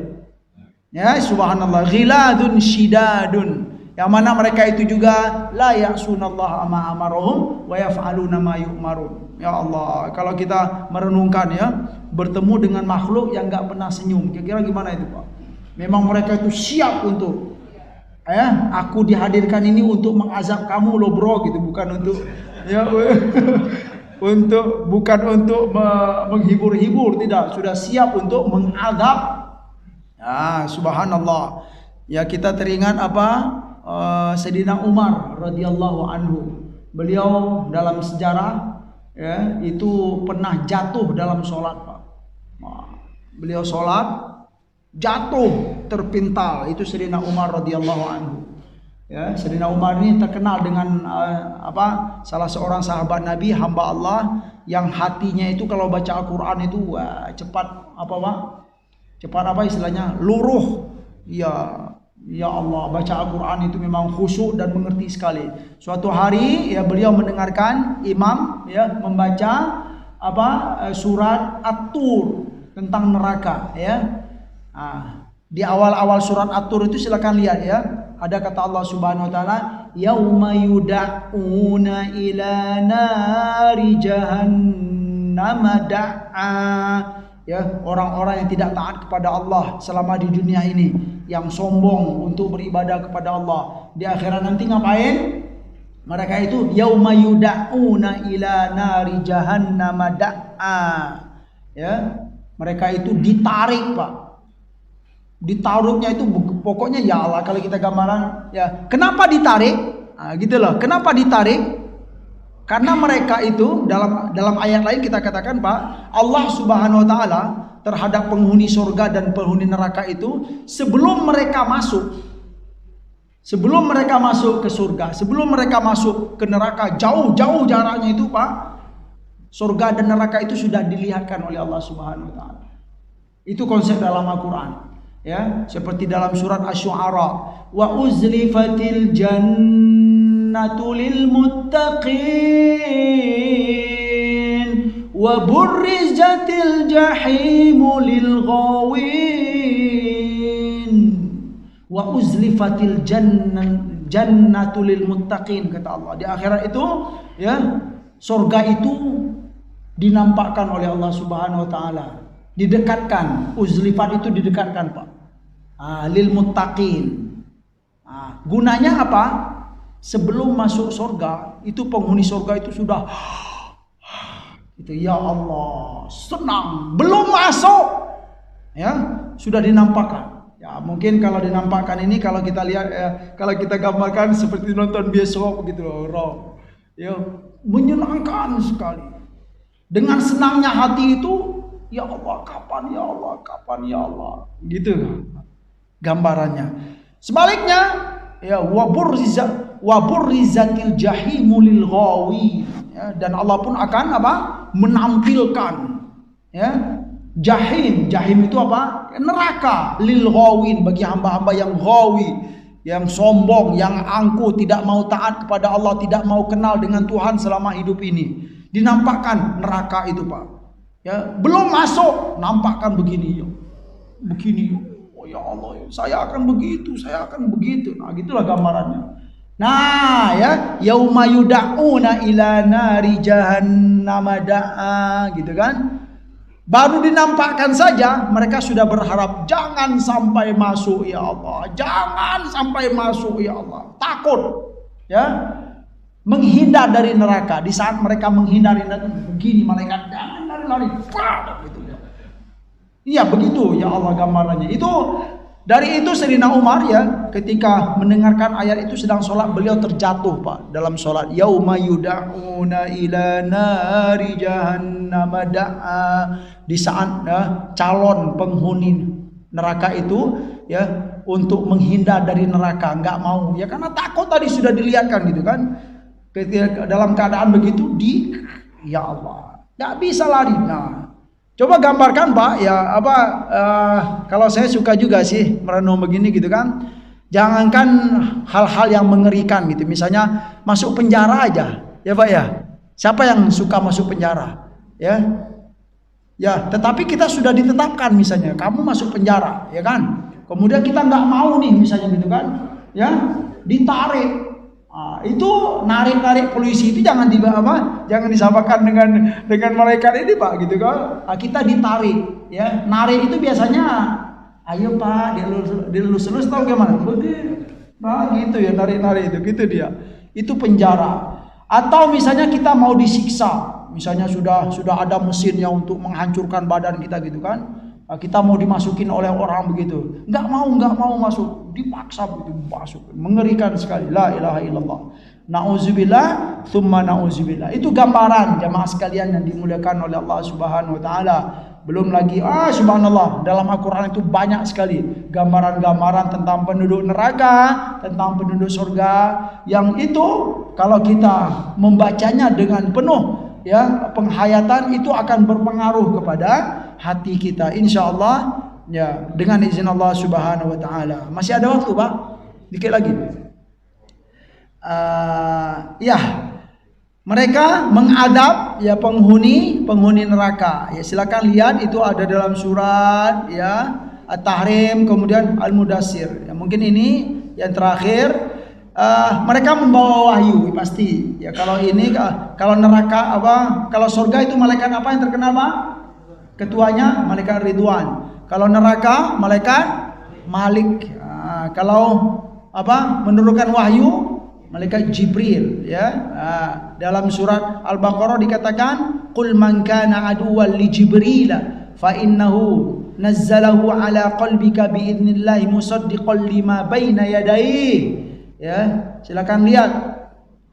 Ya, subhanallah, ghiladun shidadun. Yang mana mereka itu juga la ya'sunallaha ma amarahum wa yaf'aluna ma yu'marun. Ya Allah, kalau kita merenungkan, ya, bertemu dengan makhluk yang nggak pernah senyum, kira-kira gimana itu, Pak? Memang mereka itu siap untuk, aku dihadirkan ini untuk mengazab kamu loh, bro, gitu, bukan untuk, ya, bukan untuk menghibur-hibur, tidak, sudah siap untuk mengazab. Subhanallah. Ya, kita teringat Sayyidina Umar radhiyallahu anhu. Beliau dalam sejarah, ya, itu pernah jatuh dalam sholat, Pak. Beliau sholat, jatuh terpintal. Itu Sayyidina Umar radhiyallahu anhu. Ya, Sayyidina Umar ini terkenal dengan salah seorang sahabat Nabi, hamba Allah yang hatinya itu kalau baca Al-Quran itu cepat istilahnya, luruh. Ya Allah, baca Al-Quran itu memang khusyuk dan mengerti sekali. Suatu hari, ya, beliau mendengarkan imam, ya, membaca surat At-Tur. tentang neraka ya. Di awal-awal surat At-Tur itu silakan lihat ya. Ada kata Allah Subhanahu wa taala, "Yauma yud'una ila nari jahannam da'a." Ya, orang-orang yang tidak taat kepada Allah selama di dunia ini, yang sombong untuk beribadah kepada Allah, di akhirat nanti ngapain? Mereka itu yauma yud'una ila nari jahannam da'a. Ya, mereka itu ditarik, Pak. Ditariknya itu pokoknya ya Allah, kalau kita gambaran ya, kenapa ditarik? Gitu loh. Kenapa ditarik? Karena mereka itu dalam ayat lain kita katakan, Pak, Allah Subhanahu wa taala terhadap penghuni surga dan penghuni neraka itu sebelum mereka masuk ke surga, sebelum mereka masuk ke neraka, jauh-jauh jaraknya itu, Pak. Surga dan neraka itu sudah dilihatkan oleh Allah Subhanahu wa taala. Itu konsep dalam Al-Qur'an. Ya, seperti dalam surat Asy-Syu'ara, wa uzlifatil jannatu lil muttaqin wa burrizatil jahimu lil ghawin. Wa uzlifatil jannatu lil muttaqin, kata Allah. Di akhirat itu ya, surga itu dinampakkan oleh Allah Subhanahu wa taala. Didekatkan, uzlifat itu didekatkan, Pak. Lil muttaqin. Gunanya apa? Sebelum masuk surga, itu penghuni surga itu sudah itu, ya Allah, senang. Belum masuk, ya, sudah dinampakkan. Ya, mungkin kalau dinampakkan ini, kalau kita lihat ya, kalau kita gambarkan seperti nonton bioskop gitu loh, ya, menyenangkan sekali. Dengan senangnya hati itu, ya Allah, kapan ya Allah, kapan ya Allah, gitu gambarannya. Sebaliknya, ya, wa burrizatil jahimu lil ghawi, ya, dan Allah pun akan apa? Menampilkan, ya, jahim. Jahim itu apa? Neraka lil ghawin, bagi hamba-hamba yang ghawi, yang sombong, yang angkuh, tidak mau taat kepada Allah, tidak mau kenal dengan Tuhan selama hidup ini. Dinampakkan neraka itu, Pak. Ya, belum masuk, nampakkan begini, begini. Oh ya Allah, saya akan begitu, saya akan begitu. Nah, gitulah gambarannya. Nah, ya, yauma yud'una ila nari jahannam da'a, gitu kan? Baru dinampakkan saja, mereka sudah berharap jangan sampai masuk ya Allah, jangan sampai masuk ya Allah. Takut, ya. Menghindar dari neraka. Di saat mereka menghindari begini, malaikat jangan lari-lari. Gitu. Iya, begitu ya Allah gambarannya. Itu dari itu Sayyidina Umar ya, ketika mendengarkan ayat itu sedang sholat, beliau terjatuh, Pak, dalam sholat. Yauma yud'una ila nari jahannam da'a. Di saat calon penghuni neraka itu ya, untuk menghindar dari neraka, nggak mau ya, karena takut tadi sudah dilihatkan gitu kan. Ketika dalam keadaan begitu, ya Allah, nggak bisa lari. Nah, coba gambarkan, Pak, ya apa? Kalau saya suka juga sih merenung begini gitu kan. Jangankan hal-hal yang mengerikan gitu, misalnya masuk penjara aja, ya Pak ya. Siapa yang suka masuk penjara? Ya, ya. Tetapi kita sudah ditetapkan, misalnya kamu masuk penjara, ya kan? Kemudian kita nggak mau nih, misalnya gitu kan? Ya, ditarik. Itu narik polisi itu jangan jangan disamakan dengan malaikat ini, Pak, gitu kan. Kita ditarik, ya. Narik itu biasanya, ayo Pak, dilus-lus, tahu gimana? Nah, gitu ya, narik itu, gitu dia. Itu penjara. Atau misalnya kita mau disiksa, misalnya sudah ada mesinnya untuk menghancurkan badan kita gitu kan. Kita mau dimasukin oleh orang begitu, nggak mau masuk, dipaksa begitu masuk, mengerikan sekali. La ilaha illallah, nauzubillah, tsumma nauzubillah. Itu gambaran jamaah sekalian yang dimuliakan oleh Allah Subhanahu wa taala. Belum lagi subhanallah, dalam Al-Qur'an itu banyak sekali gambaran-gambaran tentang penduduk neraka, tentang penduduk surga, yang itu kalau kita membacanya dengan penuh ya penghayatan, itu akan berpengaruh kepada hati kita, insyaallah ya, dengan izin Allah Subhanahu wa taala. Masih ada waktu, Pak? Dikit lagi. Ya. Mereka mengadab ya penghuni neraka. Ya silakan lihat, itu ada dalam surat ya At-Tahrim, kemudian Al-Mudassir. Ya, mungkin ini yang terakhir. Mereka membawa wahyu pasti. Ya kalau ini kalau neraka kalau surga itu malaikat apa yang terkenal, Pak? Ketuanya malaikat Ridwan. Kalau neraka malaikat Malik. Kalau menurunkan wahyu malaikat Jibril ya. Dalam surat Al-Baqarah dikatakan qul man kana aduwwan li Jibril fa innahu nazzalahu ala qalbika bi idznillah musaddiqan lima baina yadayhi. Ya, silakan lihat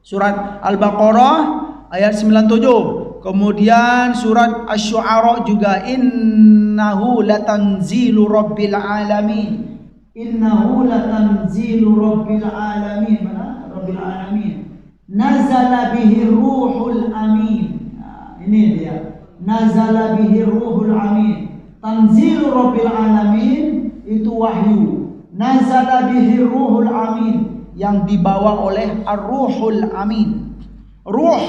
surat Al-Baqarah ayat 97. Kemudian surat Asy-Syu'ara juga innahu latanzilu rabbil alamin. Innahu latanzilu rabbil alamin. Mana? Rabbil alamin. Nazala bihi ruhul amin. Nah, ini dia. Nazala bihi ruhul amin. Tanzilu rabbil alamin itu wahyu. Nazala bihi ruhul amin yang dibawa oleh ar-ruhul amin. Ruh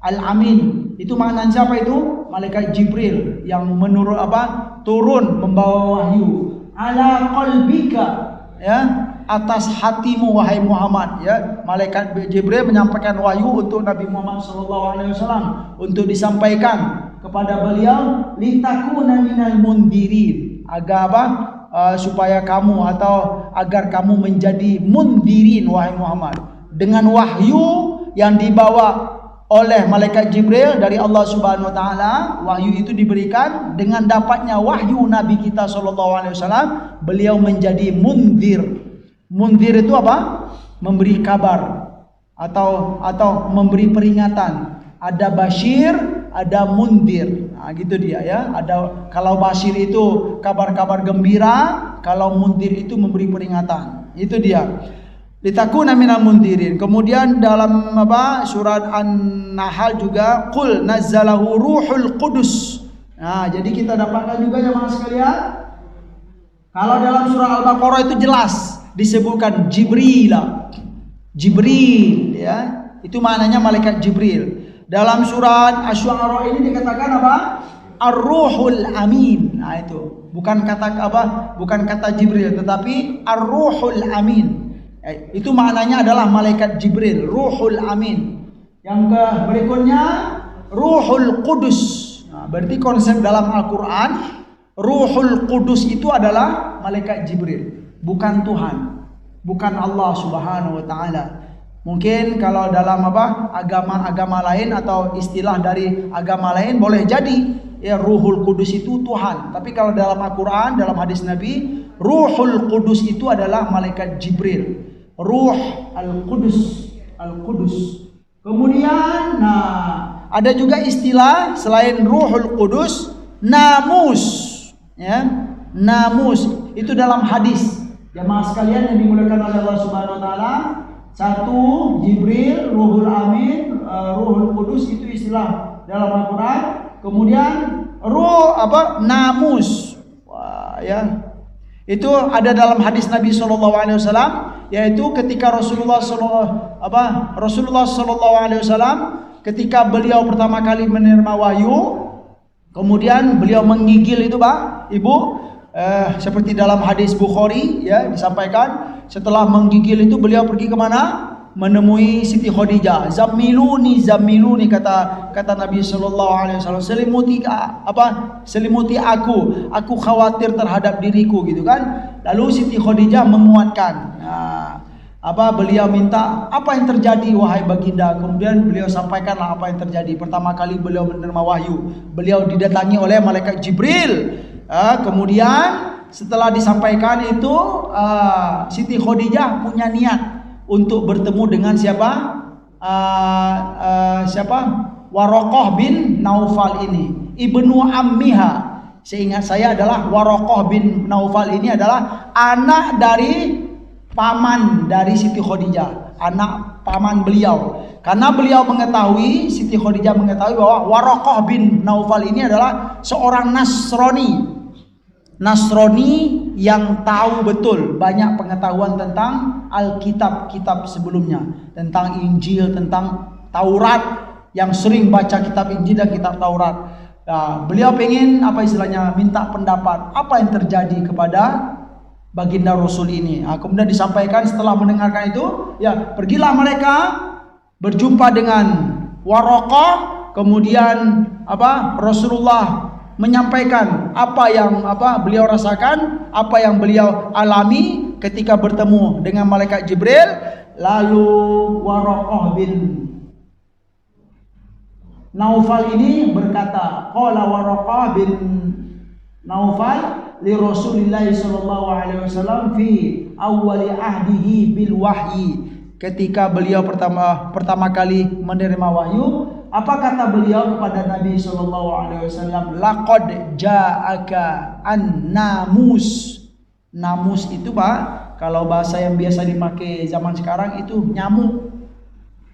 al-amin itu maknanya siapa itu? Malaikat Jibril yang menurun turun membawa wahyu ala qalbika ya, atas hatimu wahai Muhammad ya. Malaikat Jibril menyampaikan wahyu untuk Nabi Muhammad SAW untuk disampaikan kepada beliau litakuna minal mundirin, agar supaya kamu atau agar kamu menjadi mundirin wahai Muhammad, dengan wahyu yang dibawa oleh malaikat Jibril dari Allah Subhanahu wa taala. Wahyu itu diberikan dengan dapatnya wahyu Nabi kita sallallahu alaihi wasallam, beliau menjadi mundir. Mundir itu apa? Memberi kabar atau memberi peringatan. Ada basyir, ada mundir. Nah, gitu dia ya. Ada, kalau basyir itu kabar-kabar gembira, kalau mundir itu memberi peringatan. Itu dia. Litakuna minal mundirin. Kemudian dalam surat An-Nahl juga qul nazzalahu ruhul qudus. Nah, jadi kita dapatkan juga jemaah sekalian, kalau dalam surah Al-Baqarah itu jelas disebutkan Jibril ya. Itu maknanya malaikat Jibril. Dalam surat Asy-Syu'ara ini dikatakan apa? Ar-Ruhul Amin. Nah, itu bukan kata Jibril, tetapi Ar-Ruhul Amin. Itu maknanya adalah malaikat Jibril, Ruhul Amin. Yang berikutnya Ruhul Qudus. Nah, berarti konsep dalam Al-Quran Ruhul Qudus itu adalah malaikat Jibril, bukan Tuhan, bukan Allah Subhanahu wa taala. Mungkin kalau dalam agama-agama lain atau istilah dari agama lain boleh jadi ya Ruhul Qudus itu Tuhan. Tapi kalau dalam Al-Quran, dalam hadis Nabi, Ruhul Qudus itu adalah malaikat Jibril, Ruh Al-Qudus. Kemudian ada juga istilah selain Ruhul Qudus, namus ya. Namus itu dalam hadis. Jemaah sekalian yang dimuliakan oleh Allah Subhanahu wa taala, satu Jibril, Ruhul Amin, Ruhul Qudus itu istilah dalam Al-Quran. Kemudian namus. Wah, ya. Itu ada dalam hadis Nabi SAW, yaitu ketika Rasulullah SAW ketika beliau pertama kali menerima wahyu, kemudian beliau menggigil itu Ibu, seperti dalam hadis Bukhari ya disampaikan, setelah menggigil itu beliau pergi kemana? Menemui Siti Khadijah. Zammiluni kata Nabi sallallahu alaihi wasallam, selimuti aku khawatir terhadap diriku gitu kan. Lalu Siti Khadijah menguatkan. Beliau minta, apa yang terjadi wahai baginda? Kemudian beliau sampaikanlah apa yang terjadi. Pertama kali beliau menerima wahyu, beliau didatangi oleh malaikat Jibril. Kemudian setelah disampaikan itu, Siti Khadijah punya niat untuk bertemu dengan siapa? Waraqah bin Naufal ini, ibnu ammiha. Seingat saya adalah Waraqah bin Naufal ini adalah anak dari paman dari Siti Khadijah, anak paman beliau. Karena beliau mengetahui, Siti Khadijah mengetahui bahwa Waraqah bin Naufal ini adalah seorang Nasrani yang tahu betul banyak pengetahuan tentang Alkitab-kitab sebelumnya, tentang Injil, tentang Taurat yang sering baca kitab Injil dan kitab Taurat. Nah, beliau pengen apa istilahnya minta pendapat apa yang terjadi kepada baginda Rasul ini. Kemudian disampaikan setelah mendengarkan itu, ya pergilah mereka berjumpa dengan Waraqah. Kemudian Rasulullah menyampaikan apa yang beliau rasakan, apa yang beliau alami ketika bertemu dengan malaikat Jibril. Lalu Waraqah bin Naufal ini berkata, qala Waraqah bin Naufal li Rasulillah sallallahu alaihi wasallam fi awwali ahdihi bil wahyi. Ketika beliau pertama kali menerima wahyu, apa kata beliau kepada Nabi sallallahu alaihi wasallam? Laqad ja'aka an-namus. Namus itu Pak, kalau bahasa yang biasa dipakai zaman sekarang itu nyamuk.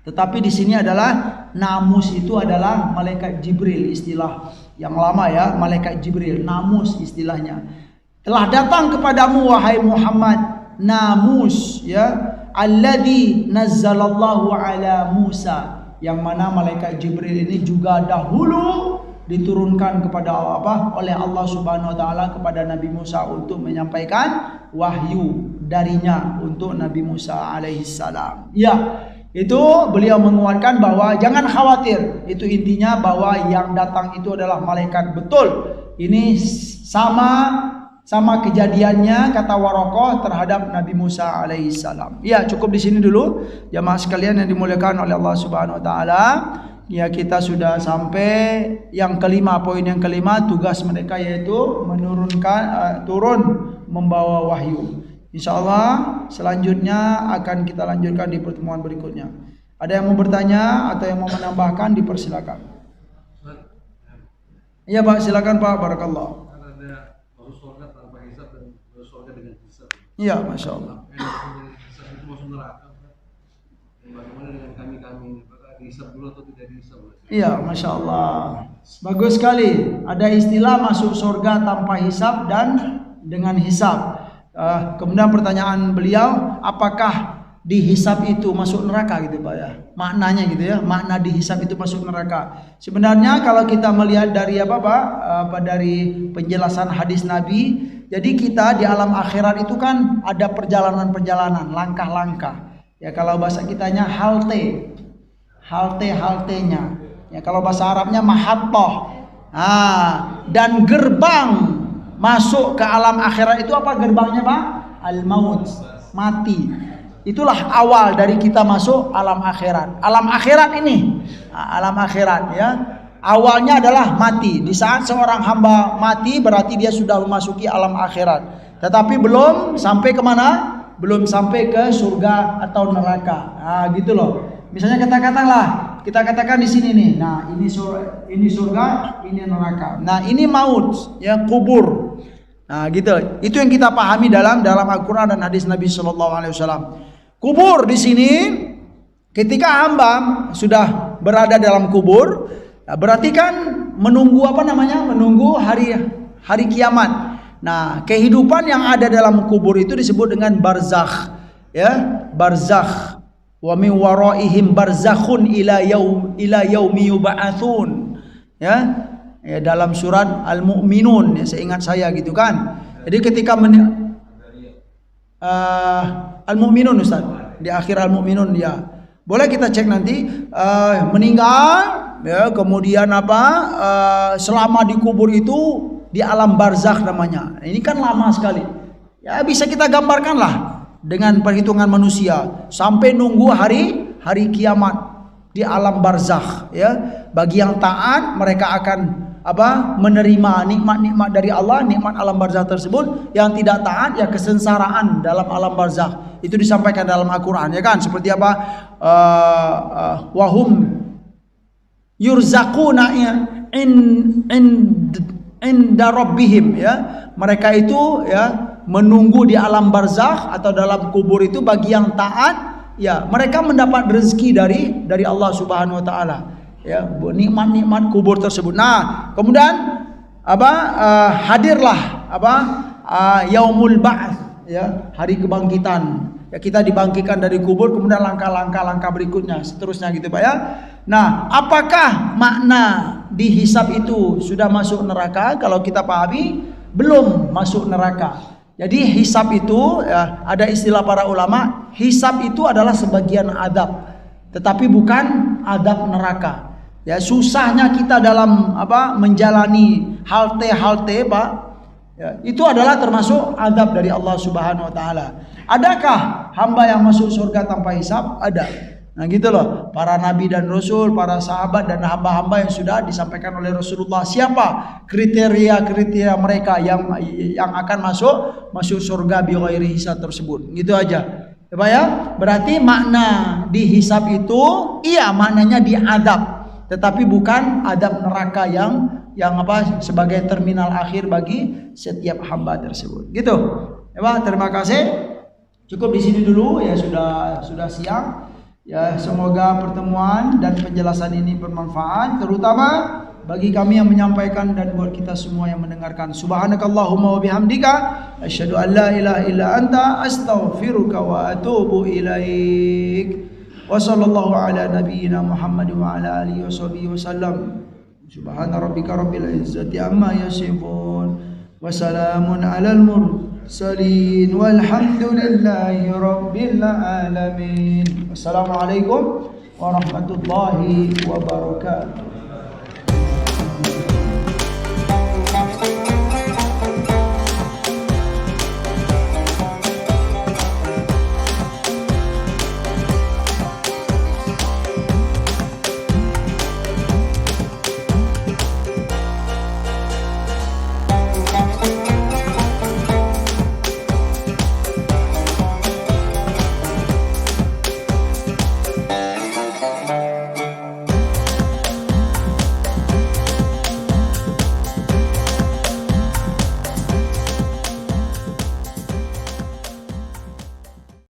Tetapi di sini adalah namus itu adalah malaikat Jibril, istilah yang lama ya, malaikat Jibril, namus istilahnya. Telah datang kepadamu wahai Muhammad namus ya, alladzi nazzalallahu ala Musa, yang mana malaikat Jibril ini juga dahulu diturunkan kepada oleh Allah Subhanahu wa taala kepada Nabi Musa untuk menyampaikan wahyu darinya untuk Nabi Musa alaihi salam. Ya, itu beliau menguatkan bahwa jangan khawatir. Itu intinya bahwa yang datang itu adalah malaikat betul. Ini sama kejadiannya kata Waraqah terhadap Nabi Musa alaihi salam. Ya, cukup di sini dulu jamaah sekalian yang dimuliakan oleh Allah Subhanahu wa taala. Ya, kita sudah sampai yang kelima, poin yang kelima, tugas mereka yaitu turun membawa wahyu. Insyaallah selanjutnya akan kita lanjutkan di pertemuan berikutnya. Ada yang mau bertanya atau yang mau menambahkan, dipersilakan. Iya Pak, silakan Pak. Barakallah. Ada masuk surga tanpa hisab dan masuk surga dengan hisab. Iya, masya Allah. Hisab itu masuk neraka. Bagaimana dengan kami ini? Apakah dihisab dulu atau tidak dihisab? Iya, masya Allah. Bagus sekali. Ada istilah masuk surga tanpa hisab dan dengan hisab. Kemudian pertanyaan beliau, apakah dihisab itu masuk neraka gitu Pak ya? Maknanya gitu ya, makna dihisab itu masuk neraka. Sebenarnya kalau kita melihat dari dari penjelasan hadis Nabi, jadi kita di alam akhirat itu kan ada perjalanan-perjalanan, langkah-langkah. Ya kalau bahasa kitanya haltenya. Ya kalau bahasa Arabnya mahattah. Dan gerbang masuk ke alam akhirat itu apa gerbangnya Pak? Al-maut, mati. Itulah awal dari kita masuk alam akhirat. Alam akhirat ini, alam akhirat ya. Awalnya adalah mati. Di saat seorang hamba mati berarti dia sudah memasuki alam akhirat. Tetapi belum sampai kemana? Belum sampai ke surga atau neraka. Gitu loh. Misalnya kita katakan di sini nih. Nah, ini surga, ini neraka. Nah, ini maut, ya kubur. Nah, gitu. Itu yang kita pahami dalam Al-Qur'an dan hadis Nabi sallallahu alaihi wasallam. Kubur di sini ketika hamba sudah berada dalam kubur, berarti kan menunggu menunggu hari kiamat. Nah, kehidupan yang ada dalam kubur itu disebut dengan barzakh, ya, barzakh. Wa min waraihim barzakhun ila yaumi yub'atsun. Ya, dalam surat Al-Mu'minun, ya, seingat saya gitu kan. Jadi ketika Al-Mu'minun Ustaz, di akhir Al-Mu'minun ya. Boleh kita cek nanti meninggal ya, kemudian selama di kubur itu di alam barzakh namanya. Ini kan lama sekali. Ya bisa kita gambarkan lah dengan perhitungan manusia sampai nunggu hari kiamat di alam barzakh ya. Bagi yang taat mereka akan menerima nikmat-nikmat dari Allah, nikmat alam barzakh tersebut. Yang tidak taat ya kesengsaraan dalam alam barzakh. Itu disampaikan dalam Al-Qur'an ya kan, seperti wahum yurzaquna inda rabbihim ya. Mereka itu ya menunggu di alam barzakh atau dalam kubur itu bagi yang taat ya, mereka mendapat rezeki dari Allah Subhanahu wa taala ya, nikmat-nikmat kubur tersebut. Nah, kemudian hadirlah yaumul ba'ts ya, hari kebangkitan Ya, kita dibangkitkan dari kubur, kemudian langkah berikutnya, seterusnya gitu Pak ya. Nah, apakah makna dihisab itu sudah masuk neraka? Kalau kita pahami, belum masuk neraka. Jadi hisab itu ya, ada istilah para ulama, hisab itu adalah sebagian adab, tetapi bukan adab neraka. Ya, susahnya kita dalam menjalani halte Pak. Ya, itu adalah termasuk adab dari Allah Subhanahu wa taala. Adakah hamba yang masuk surga tanpa hisab? Ada. Nah gitu loh, para nabi dan rasul, para sahabat dan hamba-hamba yang sudah disampaikan oleh Rasulullah. Siapa kriteria mereka yang akan masuk surga bi ghairi hisab tersebut. Gitu aja. Ya Pak ya? Berarti makna dihisab itu iya maknanya diadab, tetapi bukan adab neraka yang sebagai terminal akhir bagi setiap hamba tersebut. Gitu. Ya Pak, terima kasih. Cukup di sini dulu ya, sudah siang. Ya, semoga pertemuan dan penjelasan ini bermanfaat, terutama bagi kami yang menyampaikan dan buat kita semua yang mendengarkan. Subhanakallahumma wa bihamdika asyhadu an la ilaha illa anta astaghfiruka wa atubu ilaik. Wa sallallahu ala nabiyyina Muhammad wa ala alihi washabihi wasallam. Subhana rabbika rabbil izzati amma yasifun wa salamun alal mursalin walhamdulillahi rabbil alamin. Wassalamualaikum warahmatullahi wabarakatuh.